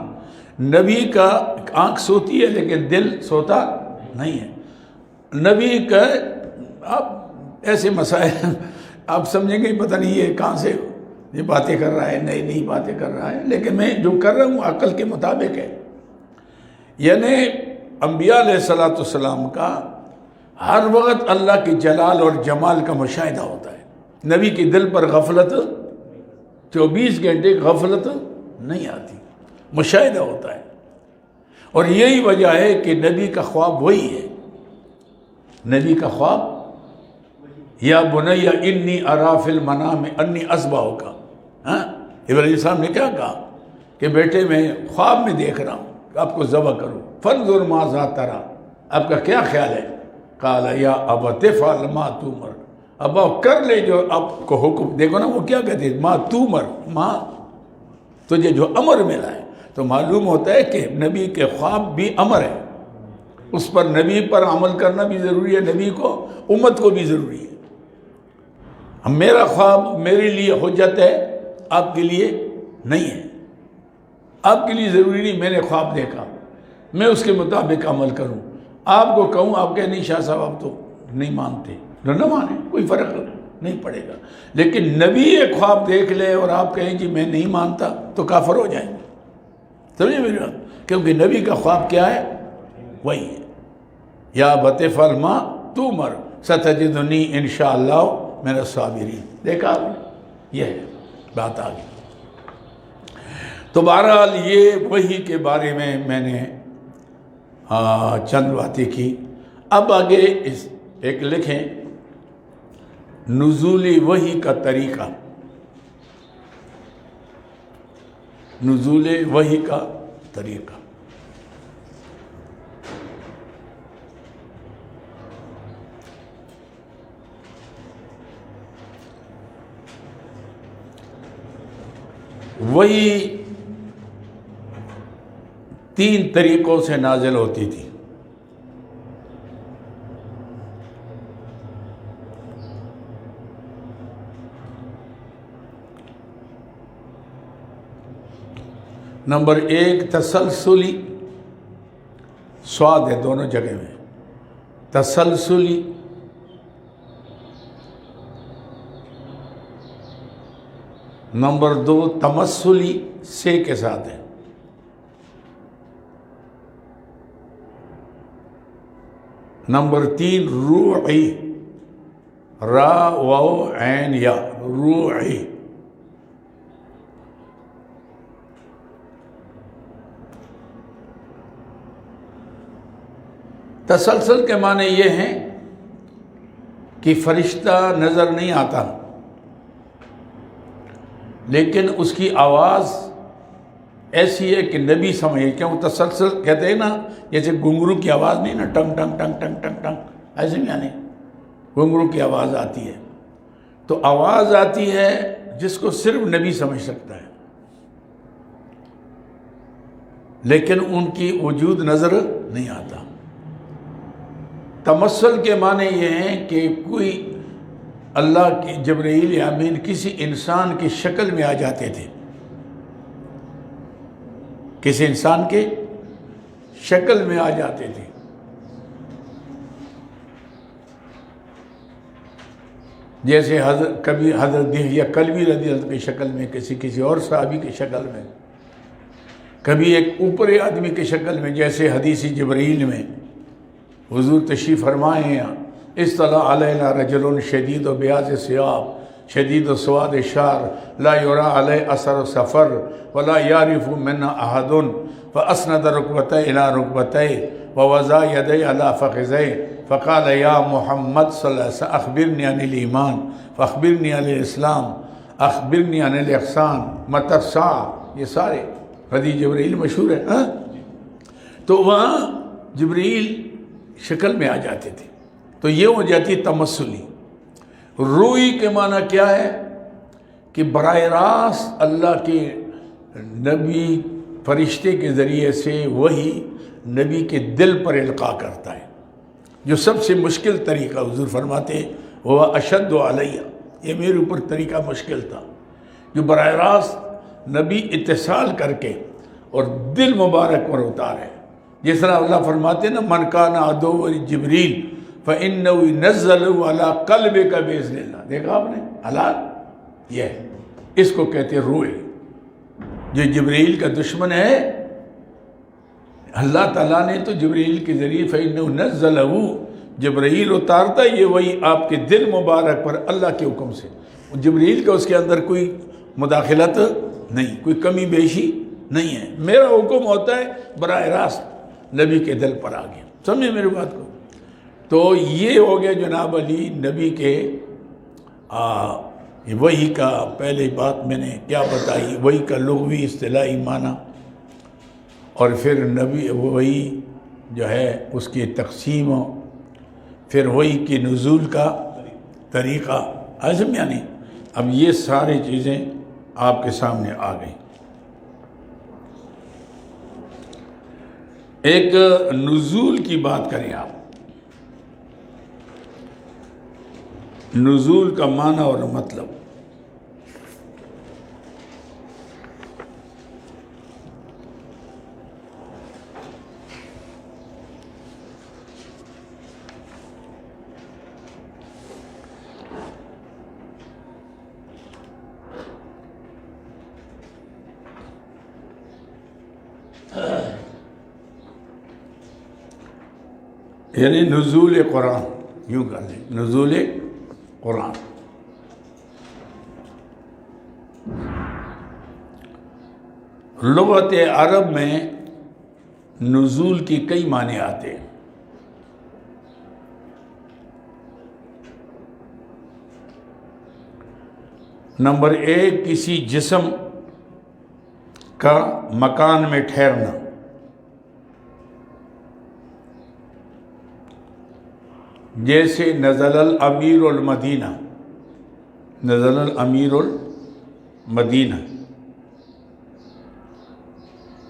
نبی کا آنکھ سوتی ہے لیکن دل سوتا نہیں ہے. نبی کا آپ ایسے مسائل آپ سمجھیں گے پتہ نہیں یہ کہاں سے یہ باتیں کر رہا ہے، نئی نئی باتیں کر رہا ہے، لیکن میں جو کر رہا ہوں عقل کے مطابق ہے. یعنی انبیاء علیہ السلام کا ہر وقت اللہ کے جلال اور جمال کا مشاہدہ ہوتا ہے. نبی کے دل پر غفلت 24 گھنٹے غفلت نہیں آتی، مشاہدہ ہوتا ہے. اور یہی وجہ ہے کہ نبی کا خواب وہی ہے. نبی کا خواب یا بنی انی ارا فی المنام انی اذبحک. ابراہیم السلام نے کیا کہا کہ بیٹے میں خواب میں دیکھ رہا ہوں کہ آپ کو ذبح کروں. فانظر ماذا تری، آپ کا کیا خیال ہے؟ قال یا ابت افعل ما تؤمر. ابا کر لے جو آپ کو حکم. دیکھو نا وہ کیا کہتے ہیں، ما تؤمر، ماں تجھے جو امر ملا ہے. تو معلوم ہوتا ہے کہ نبی کے خواب بھی امر ہے، اس پر نبی پر عمل کرنا بھی ضروری ہے، نبی کو امت کو بھی ضروری ہے. میرا خواب میرے لیے حجت ہے، آپ کے لیے نہیں ہے. آپ کے لیے ضروری نہیں. میں نے خواب دیکھا، میں اس کے مطابق عمل کروں. آپ کو کہوں آپ کہ نہیں شاہ صاحب آپ تو نہیں مانتے، نہ مانیں، کوئی فرق نہیں پڑے گا. لیکن نبی ایک خواب دیکھ لے اور آپ کہیں جی میں نہیں مانتا تو کافر ہو جائیں گے. سمجھے میری بات؟ کیونکہ نبی کا خواب کیا ہے؟ وہی ہے. یا ابت افعل ما تؤمر ستجدنی انشاءاللہ من الصابرین. دیکھا آپ نے، یہ ہے بات آ گئی. تو بہرحال یہ وحی کے بارے میں نے چند باتیں کی. اب آگے ایک لکھیں نزول وحی کا طریقہ. نزول وحی کا طریقہ. وحی 3 طریقوں سے نازل ہوتی تھی. نمبر 1 تسلسلی، سواد ہے دونوں جگہ میں، تسلسلی. نمبر 2 تمثلی، سے کے ساتھ ہے. نمبر 3 روعی، را واو عین یا، روعی. تسلسل کے معنی یہ ہیں کہ فرشتہ نظر نہیں آتا، لیکن اس کی آواز ایسی ہے کہ نبی سمجھے. کیوں تسلسل کہتے ہیں نا، جیسے گھنگرو کی آواز نہیں نا، ٹنگ ٹنگ ٹنگ ٹنگ ٹنگ ٹنگ، ایسے نہیں آنے، گھنگرو کی آواز آتی ہے. تو آواز آتی ہے جس کو صرف نبی سمجھ سکتا ہے، لیکن ان کی وجود نظر نہیں آتا. تمثل کے معنی یہ ہیں کہ کوئی اللہ کی جبرائیل یا امین کسی انسان کی شکل میں آ جاتے تھے، کسی انسان کے شکل میں آ جاتے تھے. جیسے کبھی حضرت دہیہ کلبی رضی اللہ کی شکل میں، کسی اور صحابی کی شکل میں، کبھی ایک اوپری آدمی کی شکل میں، جیسے حدیث جبرائیل میں حضور تشریف فرمائے ہیں، اصطلع علینا رجل شدید و بیاض ثیاب شدید و سواد شعر لا یرا علیہ اثر سفر ولا یعرف منا احد فاسند رکبتیہ الی رکبتیہ ووضع یدیہ علی فخذیہ فقال یا محمد صلی اللہ علیہ وسلم اخبرنی عن الایمان فاخبرنی عن الاسلام اخبرنی عن الاحسان متی الساعہ. یہ سارے حدیث جبرائیل مشہور ہے. تو وہاں جبرائیل شکل میں آ جاتے تھے. تو یہ ہو جاتی تمثلی. روئی کے معنی کیا ہے کہ براہ راست اللہ کے نبی فرشتے کے ذریعے سے وہی نبی کے دل پر القاء کرتا ہے، جو سب سے مشکل طریقہ. حضور فرماتے ہیں وہ اشد علیہ، یہ میرے اوپر طریقہ مشکل تھا، جو براہ راست نبی اتصال کر کے اور دل مبارک پر اتارے. جس طرح اللہ فرماتے ہیں نا، من کان عدو جبریل فإنه نزله على قلبك بإذن اللہ. دیکھا آپ نے حالات، یہ ہے، اس کو کہتے ہیں روح. جو جبریل کا دشمن ہے، اللہ تعالیٰ نے تو جبریل کے ذریعے فإنه نزله، جبریل اتارتا ہے، یہ وہی آپ کے دل مبارک پر اللہ کے حکم سے. جبریل کا اس کے اندر کوئی مداخلت نہیں، کوئی کمی بیشی نہیں ہے. میرا حکم ہوتا ہے براہ راست نبی کے دل پر آ گیا. سمجھے میری بات کو؟ تو یہ ہو گیا جناب علی نبی کے وحی کا. پہلے بات میں نے کیا بتائی، وحی کا لغوی اصطلاحی معنی، اور پھر نبی وحی جو ہے اس کی تقسیم، پھر وحی کی نزول کا طریقہ. عزم یعنی اب یہ ساری چیزیں آپ کے سامنے آ گئیں. ایک نزول کی بات کریں آپ. نزول کا معنی اور مطلب. یعنی نزول قرآن، یوں کر لیں، نزول قرآن. لغت عرب میں نزول کی کئی معنی آتے ہیں. نمبر ایک، کسی جسم کا مکان میں ٹھہرنا. جیسے نزل الامیر المدینہ، نزل الامیر المدینہ،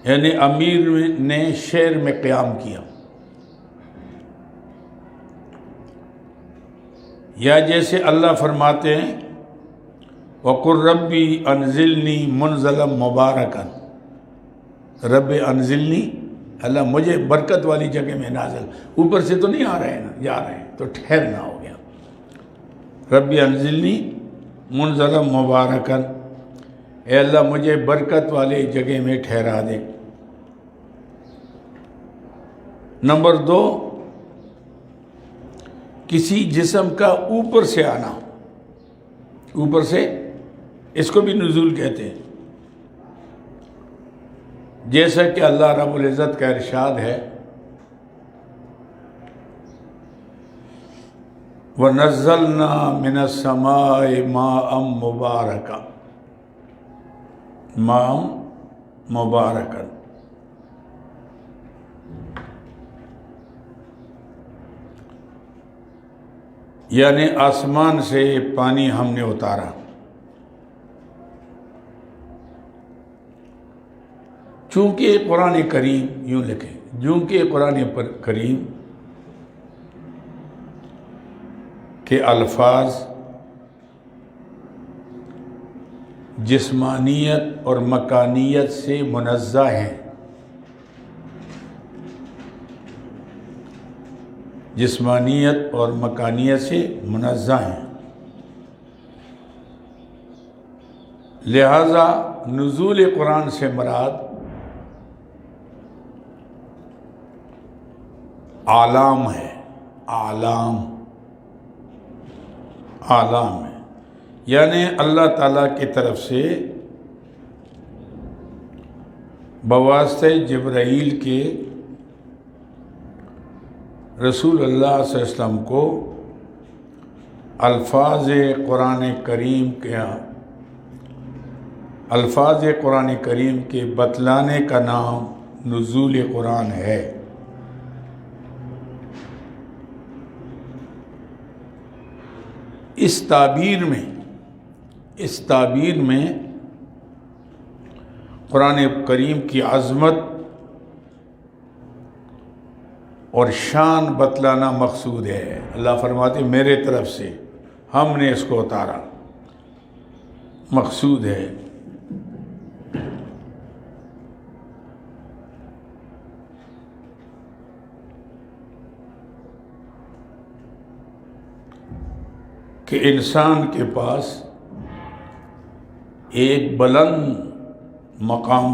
یعنی امیر نے شہر میں قیام کیا. یا جیسے اللہ فرماتے ہیں وَقُلْ رَبِّ أَنزِلْنِي مُنزَلًا مُبَارَكًا، رب انزلنی، اللہ مجھے برکت والی جگہ میں نازل. اوپر سے تو نہیں آ رہے ہیں نا، جا رہے ہیں، تو ٹھہرنا ہو گیا. رب انزلنی منزلا مبارکن، اے اللہ مجھے برکت والے جگہ میں ٹھہرا دے. نمبر دو، کسی جسم کا اوپر سے آنا، اوپر سے، اس کو بھی نزول کہتے ہیں. جیسا کہ اللہ رب العزت کا ارشاد ہے وَنَزَّلْنَا مِنَ السَّمَاءِ مَاءً مُبَارَكًا، ماء مبارکن، یعنی آسمان سے پانی ہم نے اتارا۔ چونکہ قرآن کریم، یوں لکھیں، چونکہ قرآن کریم کے الفاظ جسمانیت اور مکانیت سے منزہ ہیں، جسمانیت اور مکانیت سے منزہ ہیں، لہذا نزول قرآن سے مراد اعلام ہے، اعلام ہے، یعنی اللہ تعالیٰ کی طرف سے بواسطہ جبرائیل کے رسول اللہ صلی اللہ علیہ وسلم کو الفاظ قرآن کریم کے بتلانے کا نام نزول قرآن ہے۔ اس تعبیر میں قرآن کریم کی عظمت اور شان بتلانا مقصود ہے۔ اللہ فرماتے میرے طرف سے ہم نے اس کو اتارا، مقصود ہے۔ کہ انسان کے پاس ایک بلند مقام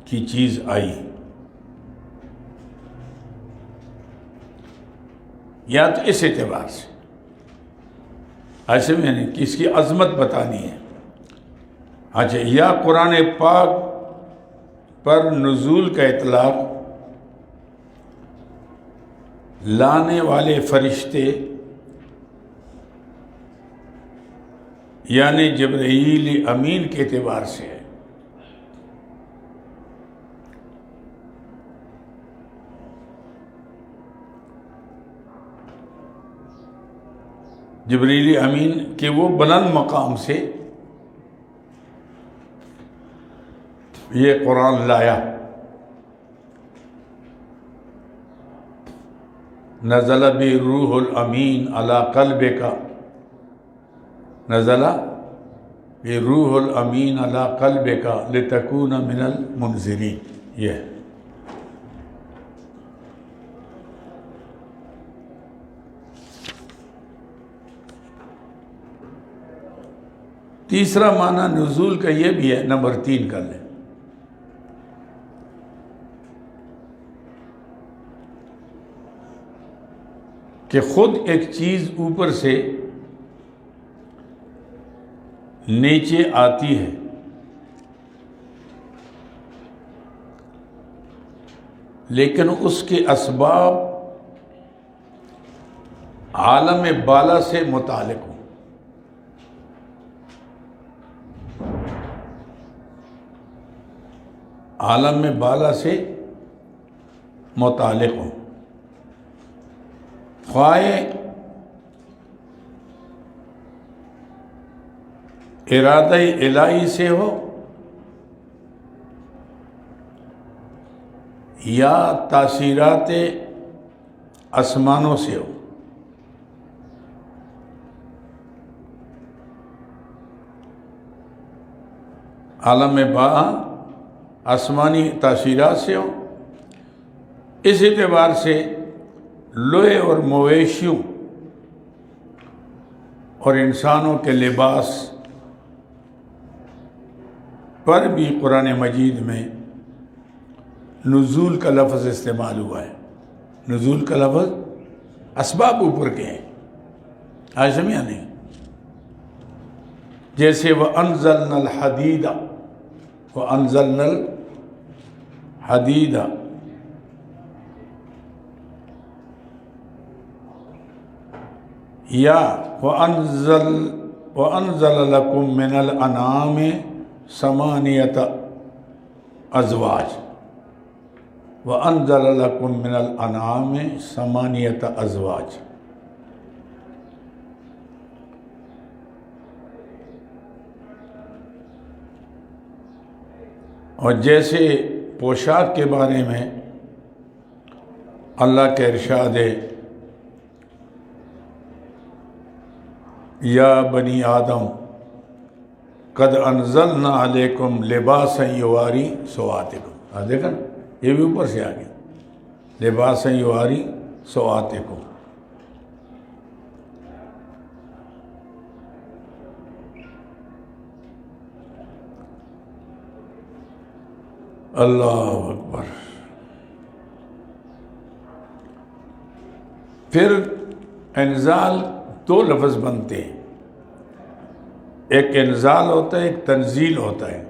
کی چیز آئی، یا تو اس اعتبار سے، ایسے میں نہیں کہ اس کی عظمت بتانی ہے، اچھا، یا قرآن پاک پر نزول کا اطلاق لانے والے فرشتے یعنی جبرائیل امین کے اعتبار سے ہے۔ جبرائیل امین کے وہ بلند مقام سے یہ قرآن لایا۔ نزل بہ روح الامین علی قلبک، نزل بروح الامین علی قلبک لتکون من المنذرین، یہ ہے۔ تیسرا معنی نزول کا یہ بھی ہے، نمبر 3 کر لیں، کہ خود ایک چیز اوپر سے نیچے آتی ہے، لیکن اس کے اسباب عالم بالا سے متعلق ہوں۔ عالم بالا سے متعلق ہوں، خواہ ارادہ الہی سے ہو یا تاثیرات آسمانوں سے ہو۔ عالم بالا آسمانی تاثیرات سے ہو، اس اعتبار سے لوہے اور مویشیوں اور انسانوں کے لباس پر بھی قرآن مجید میں نزول کا لفظ استعمال ہوا ہے۔ نزول کا لفظ اسباب اوپر کے ہیں، آج سمجھا نہیں؟ جیسے وَأَنزَلْنَا الْحَدِيدَ، وَأَنزَلْنَا الْحَدِيدَ، یا وَأَنزَلَ لَكُم مِّنَ الْأَنْعَامِ ثَمَانِيَةَ أَزْوَاجٍ وَأَنزَلَ لَكُم مِّنَ الْأَنْعَامِ ثَمَانِيَةَ أَزْوَاجٍ۔ اور جیسے پوشاک کے بارے میں اللہ کا ارشاد ہے، یا بنی آدم قد انزلنا علیکم لباسا یواری سوآتکم۔ دیکھا نا، یہ بھی اوپر سے آ گیا، لباسا یواری سوآتکم۔ اللہ اکبر۔ پھر انزال دو لفظ بنتے ہیں، ایک انزال ہوتا ہے، ایک تنزیل ہوتا ہے۔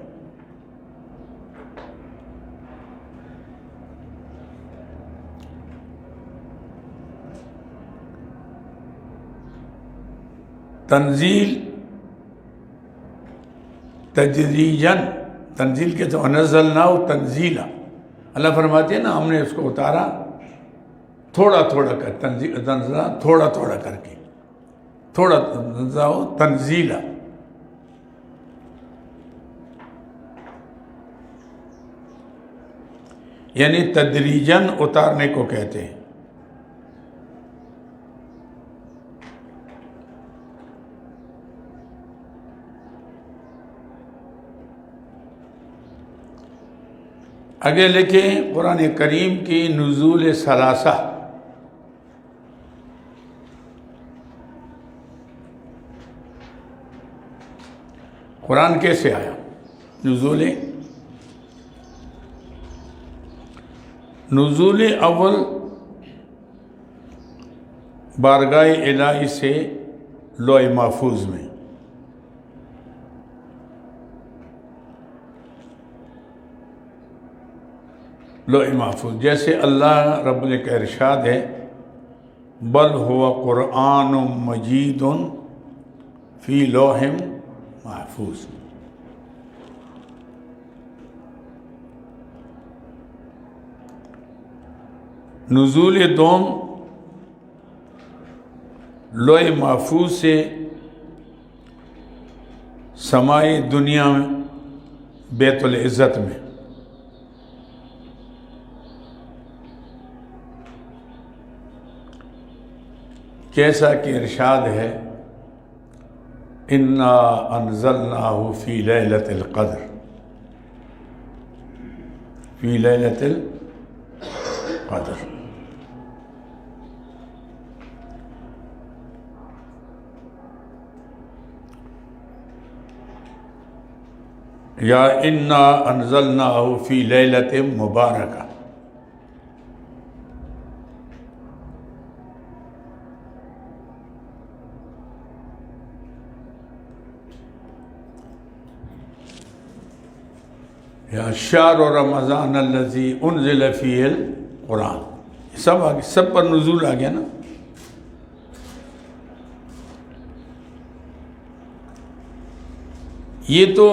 تنزیل تدریجاً، تنزیل کے تو انزلناہ تنزیلا، اللہ فرماتے ہیں نا ہم نے اس کو اتارا تھوڑا تھوڑا کر، تنزلہ تھوڑا تھوڑا کر کے، تھوڑا تنزیلا۔ یعنی تدریجاً اتارنے کو کہتے ہیں۔ آگے لکھیں قرآن کریم کی نزول ثلاثہ۔ قرآن کیسے آیا؟ نزول اول بارگاہ الہی سے لوح محفوظ میں، لوح محفوظ، جیسے اللہ رب کا ارشاد ہے بل هو قرآن مجید فی لوح محفوظ۔ نزول دوم لوح محفوظ سے سمائی دنیا میں بیت العزت میں، جیسا کہ ارشاد ہے انا انزلناہ فی لیلۃ القدر، فی لیلۃ القدر۔ یا انا انزلناہ فی لیلۃ مبارکہ۔ یا شہر رمضان الذی انزل فیہ القرآن، سب آگے، سب پر نزول آ گیا نا۔ یہ تو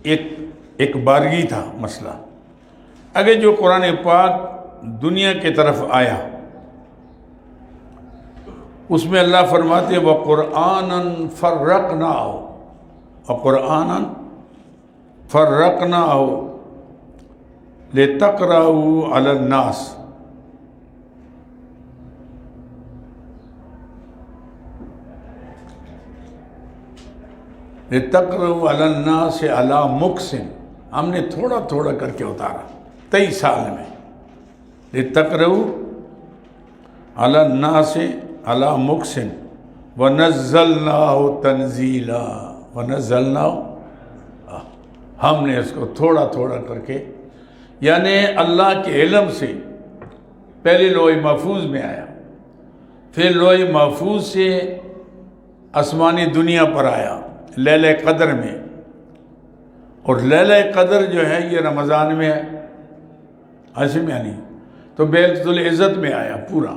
ایک بارگی تھا مسئلہ۔ اگر جو قرآن پاک دنیا کی طرف آیا، اس میں اللہ فرماتے وَقُرْآنًا فَرَّقْنَاهُ، وَقُرْآنًا فَرَّقْنَاهُ لِتَقْرَأُهُ عَلَى النَّاسِ، لِتَقْرَأُهُ عَلَى النَّاسِ عَلَى مُكْثٍ، ہم نے تھوڑا تھوڑا کر کے اتارا 23 سال میں، لِتَقْرَأُهُ عَلَى النَّاسِ عَلَى مُكْثٍ وَنَزَّلْنَاهُ تَنزِيلًا، وَنَزَّلْنَاهُ، ہم نے اس کو تھوڑا تھوڑا کر کے، یعنی اللہ کے علم سے پہلے لوح محفوظ میں آیا، پھر لوح محفوظ سے آسمانی دنیا پر آیا لیلہ قدر میں، اور لیلہ قدر جو ہے یہ رمضان میں ہے، ایسے میں نہیں، تو بیت العزت میں آیا پورا،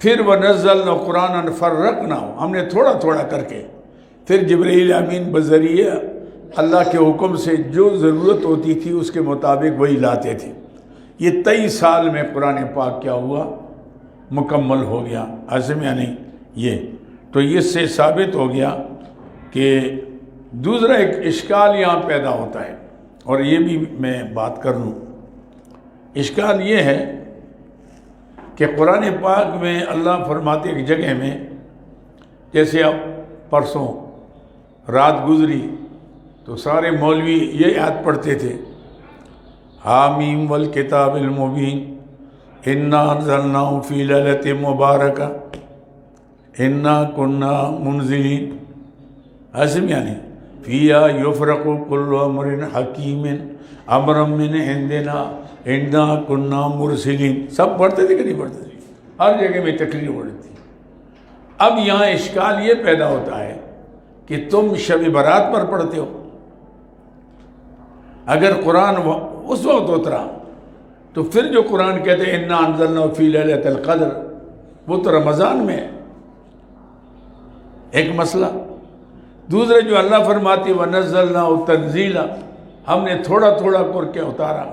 پھر وَنَزَّلْنَا قُرْآنًا فَرَّقْنَاهُ، ہم نے تھوڑا تھوڑا کر کے، پھر جبرائیل امین بذریعہ اللہ کے حکم سے جو ضرورت ہوتی تھی اس کے مطابق وہی لاتے تھے۔ یہ 23 سال میں قرآن پاک کیا ہوا؟ مکمل ہو گیا۔ عزم یعنی یہ تو اس سے ثابت ہو گیا کہ دوسرا ایک اشکال یہاں پیدا ہوتا ہے، اور یہ بھی میں بات کر لوں۔ اشکال یہ ہے کہ قرآن پاک میں اللہ فرماتے ایک جگہ میں، جیسے اب پرسوں رات گزری تو سارے مولوی یہ یاد پڑھتے تھے، حامیم والکتاب المبین انا انزلناہ فی لیلۃ مبارکہ انا کنا منزلین، عزم یعنی فیہا یفرق کل امر حکیم امرا من عندنا انا کنا مرسلین۔ سب پڑھتے تھے کہ نہیں پڑھتے تھے؟ ہر جگہ میں تقریر پڑھتی تھی۔ اب یہاں اشکال یہ پیدا ہوتا ہے کہ تم شب برات پر پڑھتے ہو، اگر قرآن اس وقت اترا تو پھر جو قرآن کہتے ہیں انا انزلنا فی لیلۃ القدر، وہ تو رمضان میں ہے، ایک مسئلہ۔ دوسرے جو اللہ فرماتی وَنَزَّلْنَاهُ تَنزِيلًا، ہم نے تھوڑا تھوڑا کر کے اتارا،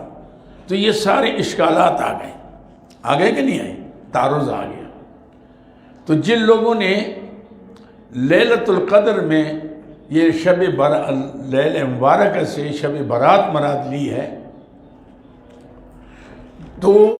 تو یہ سارے اشکالات آ گئے کہ نہیں آئے؟ تعارض آ گیا۔ تو جن لوگوں نے لیلۃ القدر میں یہ لیل مبارکہ سے شب برات مراد لی ہے، تو